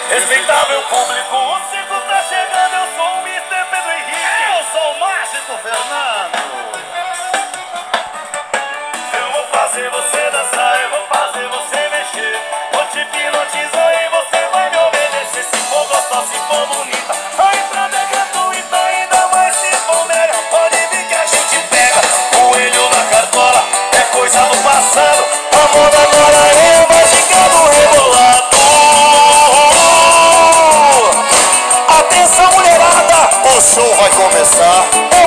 Respeitável público, o circo tá chegando. Eu sou o Mr. Pedro Henrique. Eu sou o Mágico Fernando. Eu vou fazer você dançar, eu vou fazer você mexer. Vou te hipnotizar e você vai me obedecer. Se for gostosa, se for bonita, a entrada é gratuita. Ainda mais se for mega, pode vir que a gente pega. Coelho na cartola é coisa do passado. A moda agora é a mágica do rebolado. Atenção, mulherada, o show vai começar.